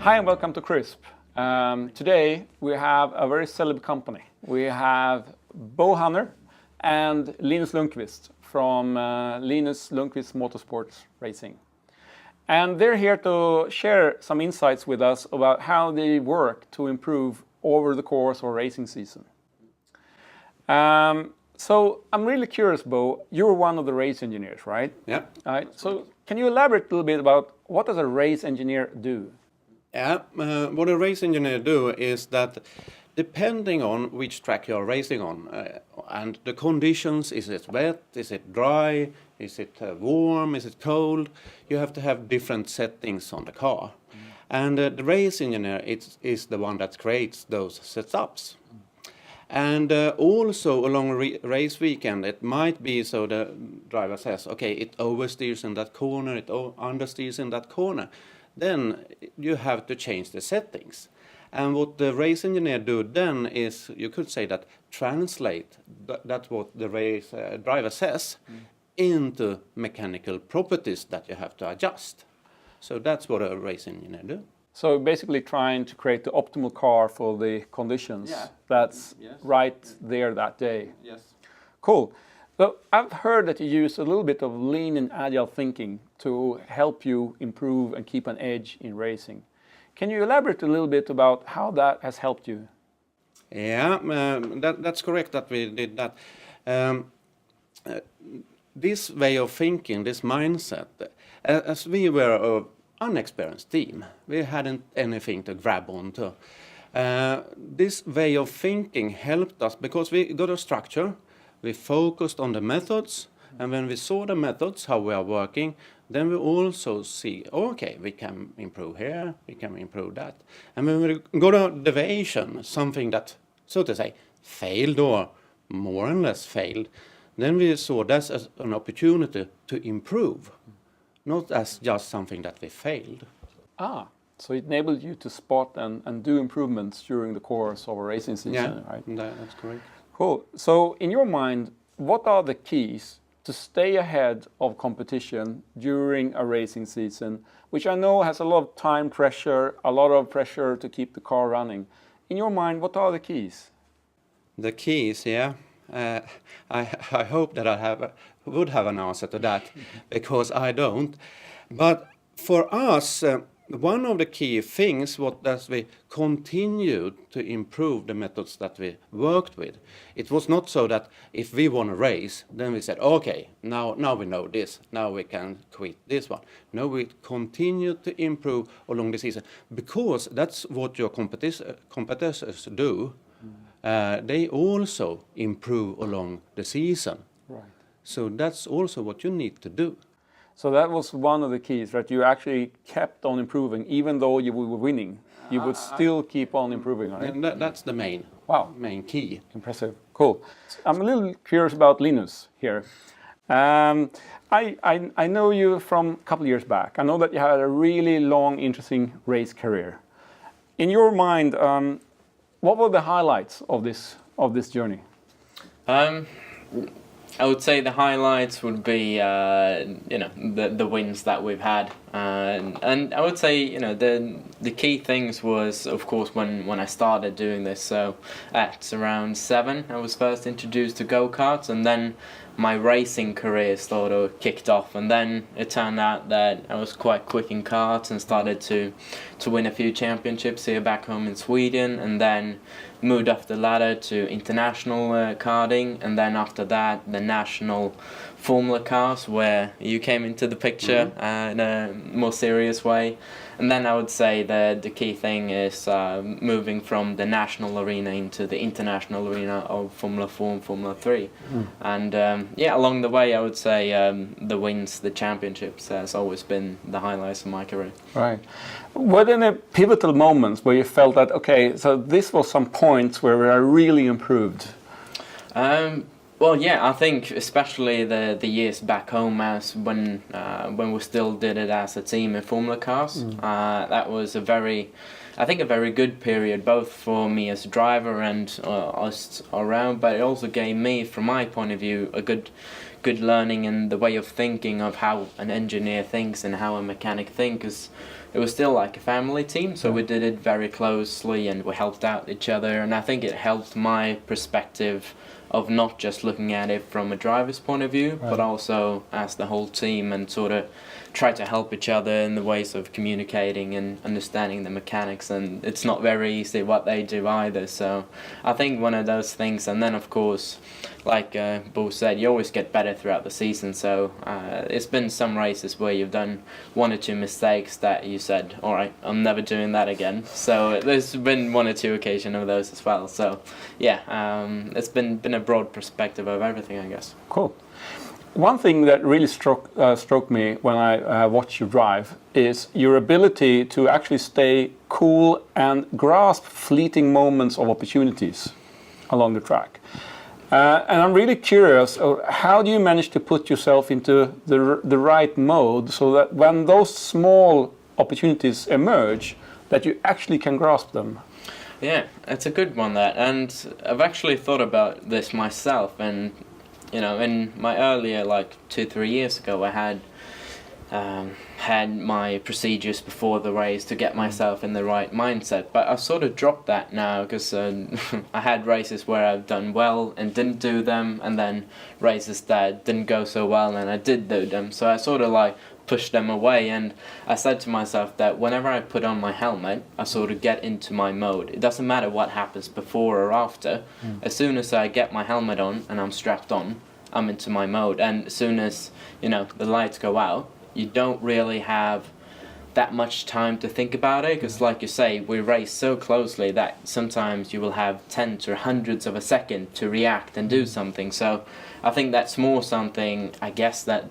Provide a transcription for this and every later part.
Hi and welcome to CRISP. Today we have a very celeb company. We have Bo Hanner and Linus Lundqvist from Linus Lundqvist Motorsports Racing. And they're here to share some insights with us about how they work to improve over the course of a racing season. So I'm really curious, Bo, you're one of the race engineers, right? Yeah. All right. So can you elaborate a little bit about what does a race engineer do? Yeah, what a race engineer do is that depending on which track you're racing on and the conditions, is it wet, is it dry, is it warm, is it cold, you have to have different settings on the car. And the race engineer is the one that creates those setups. And also along race weekend, it might be so the driver says, okay, it oversteers in that corner, it understeers in that corner. Then you have to change the settings. And what the race engineer do then is, you could say that translate that's what the race driver says into mechanical properties that you have to adjust. So that's what a race engineer do. So basically trying to create the optimal car for the conditions that's right there that day. Yes. Cool. So I've heard that you use a little bit of lean and agile thinking to help you improve and keep an edge in racing. Can you elaborate a little bit about how that has helped you? Yeah, that's correct that we did that. This way of thinking, this mindset, as we were an unexperienced team, we hadn't anything to grab onto. This way of thinking helped us because we got a structure. We focused on the methods, and when we saw the methods, how we are working, then we also see, okay, we can improve here, we can improve that. And when we got a deviation, something that, so to say, failed or more or less failed, then we saw that as an opportunity to improve, not as just something that we failed. So it enabled you to spot and do improvements during the course of a racing season, right? That's correct. Cool. So in your mind, what are the keys to stay ahead of competition during a racing season, which I know has a lot of time pressure, a lot of pressure to keep the car running? In your mind, what are the keys? The keys, yeah. I hope that I would have an answer to that, because I don't. But for us, one of the key things was that we continued to improve the methods that we worked with. It was not so that if we won a race, then we said, okay, now we know this, now we can quit this one. No, we continued to improve along the season, because that's what your competitors do. They also improve along the season. Right. So that's also what you need to do. So that was one of the keys, right? You actually kept on improving, even though you were winning. You would still keep on improving, right? And that's the main key. Impressive. Cool. I'm a little curious about Linus here. I know you from a couple of years back. I know that you had a really long, interesting race career. In your mind, what were the highlights of this journey? I would say the highlights would be, the wins that we've had, and I would say, the key things was, of course, when I started doing this. So at around 7, I was first introduced to go-karts, and then my racing career sort of kicked off. And then it turned out that I was quite quick in karts and started to win a few championships here back home in Sweden, and then moved up the ladder to international karting, and then after that the national Formula cars, where you came into the picture in a more serious way. And then I would say that the key thing is moving from the national arena into the international arena of Formula 4 and Formula 3. And along the way I would say the wins, the championships has always been the highlights of my career. Right. Were there any pivotal moments where you felt that, okay, so this was some points where I really improved? Well, yeah, I think especially the years back home, as when we still did it as a team in Formula Cars, that was I think a very good period, both for me as a driver and us around. But it also gave me, from my point of view, a good learning in the way of thinking of how an engineer thinks and how a mechanic thinks. It was still like a family team, so we did it very closely and we helped out each other, and I think it helped my perspective of not just looking at it from a driver's point of view, but also as the whole team, and sort of try to help each other in the ways of communicating and understanding the mechanics. And it's not very easy what they do either, so I think one of those things. And then of course, like Bo said, you always get better throughout the season, so it's been some races where you've done 1 or 2 mistakes that you said, all right, I'm never doing that again. So there's been 1 or 2 occasions of those as well. So yeah, it's been a broad perspective of everything, I guess. Cool. One thing that really struck me when I watched you drive is your ability to actually stay cool and grasp fleeting moments of opportunities along the track. And I'm really curious, how do you manage to put yourself into the right mode so that when those small opportunities emerge, that you actually can grasp them? Yeah, it's a good one, that. And I've actually thought about this myself. And, you know, in my earlier, like 2-3 years ago, I had my procedures before the race to get myself in the right mindset, but I've sort of dropped that now because I had races where I've done well and didn't do them, and then races that didn't go so well and I did do them, so I sort of like pushed them away. And I said to myself that whenever I put on my helmet, I sort of get into my mode. It doesn't matter what happens before or after. As soon as I get my helmet on and I'm strapped on, I'm into my mode. And as soon as, you know, the lights go out, you don't really have that much time to think about it, because like you say, we race so closely that sometimes you will have tenths or hundreds of a second to react and do something. So I think that's more something, I guess, that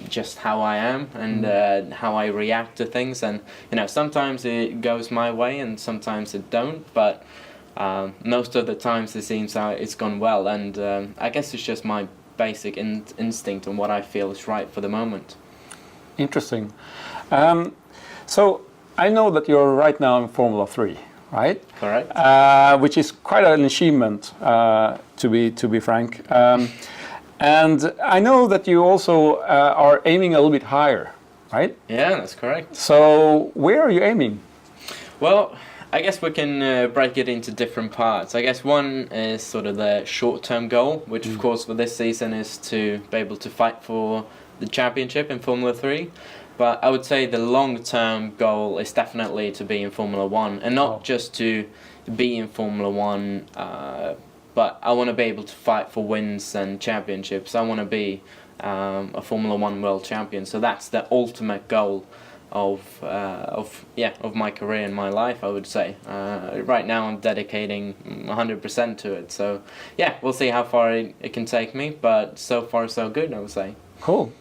just how I am and how I react to things. And, you know, sometimes it goes my way and sometimes it don't, but most of the times it seems it's gone well. And I guess it's just my basic instinct and what I feel is right for the moment. Interesting. So I know that you're right now in Formula 3, right? Correct. Which is quite an achievement, to be frank. And I know that you also are aiming a little bit higher, right? Yeah, that's correct. So where are you aiming? Well, I guess we can break it into different parts. I guess one is sort of the short-term goal, which of course for this season is to be able to fight for the championship in Formula 3. But I would say the long-term goal is definitely to be in Formula 1, and not just to be in Formula 1, but I want to be able to fight for wins and championships. I want to be a Formula 1 world champion. So that's the ultimate goal of my career and my life, I would say. Right now I'm dedicating 100% to it. So yeah, we'll see how far it can take me, but so far so good, I would say. Cool.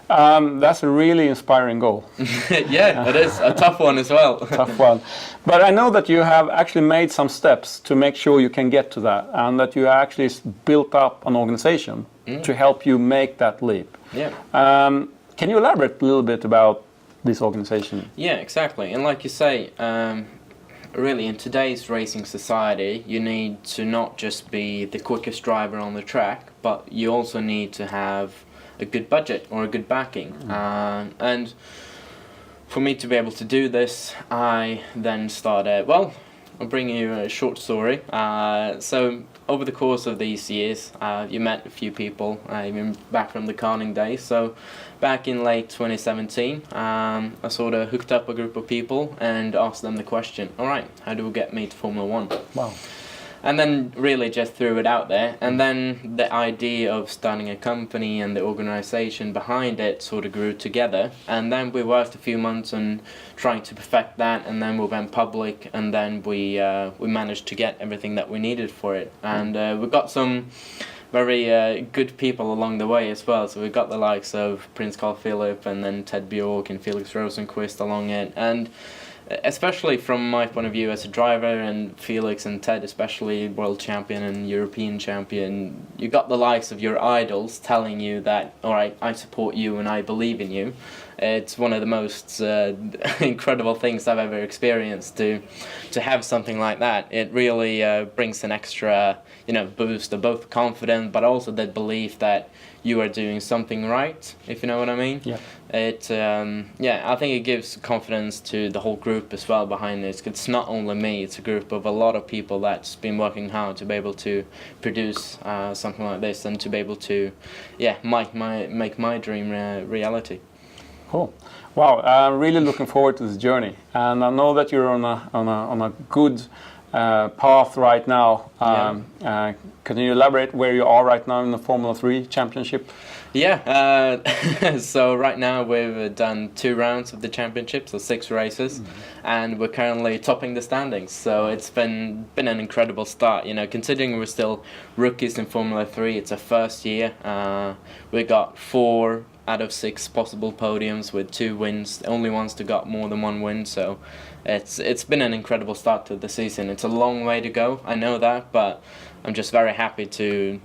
That's a really inspiring goal. Yeah, it is a tough one as well. Tough one. But I know that you have actually made some steps to make sure you can get to that, and that you actually built up an organization to help you make that leap. Yeah. Can you elaborate a little bit about this organization? Yeah, exactly. And like you say, really in today's racing society, you need to not just be the quickest driver on the track, but you also need to have a good budget or a good backing. And for me to be able to do this, I then started, well, I'll bring you a short story. So over the course of these years, you met a few people, even back from the karting days. So back in late 2017, I sort of hooked up a group of people and asked them the question, all right, how do we get me to Formula 1? Wow. And then really just threw it out there. And then the idea of starting a company and the organization behind it sort of grew together. And then we worked a few months on trying to perfect that, and then we went public, and then we managed to get everything that we needed for it. And we got some very good people along the way as well. So we got the likes of Prince Carl Philip and then Ted Bjork and Felix Rosenqvist along it. And especially from my point of view as a driver, and Felix and Ted especially, world champion and European champion, you got the likes of your idols telling you that, all right, I support you and I believe in you. It's one of the most incredible things I've ever experienced to have something like that. It really brings an extra, boost of both confidence, but also that belief that you are doing something right, if you know what I mean. Yeah. I think it gives confidence to the whole group as well behind this. It's not only me, it's a group of a lot of people that's been working hard to be able to produce something like this and to be able to, make my dream reality. Cool. Wow, I'm really looking forward to this journey, and I know that you're on a good path right now. Can you elaborate where you are right now in the Formula 3 championship? Yeah, so right now we've done 2 rounds of the championship, so 6 races, and we're currently topping the standings. So it's been an incredible start. Considering we're still rookies in Formula 3, it's our first year. We got 4 out of 6 possible podiums with 2 wins, the only ones to got more than 1 win. So it's been an incredible start to the season. It's a long way to go, I know that, but I'm just very happy to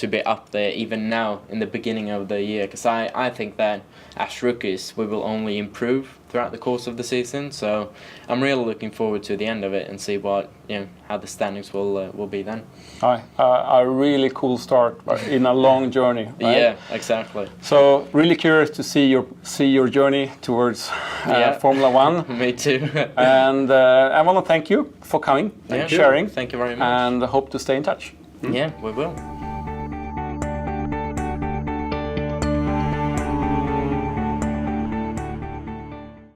be up there even now in the beginning of the year, because I think that as rookies we will only improve throughout the course of the season. So I'm really looking forward to the end of it and see what how the standings will be then. A really cool start in a long journey, right? Yeah, exactly. So really curious to see your journey towards Formula 1. Me too. And I want to thank you for coming and sharing. Thank you very much. And hope to stay in touch. Yeah, we will.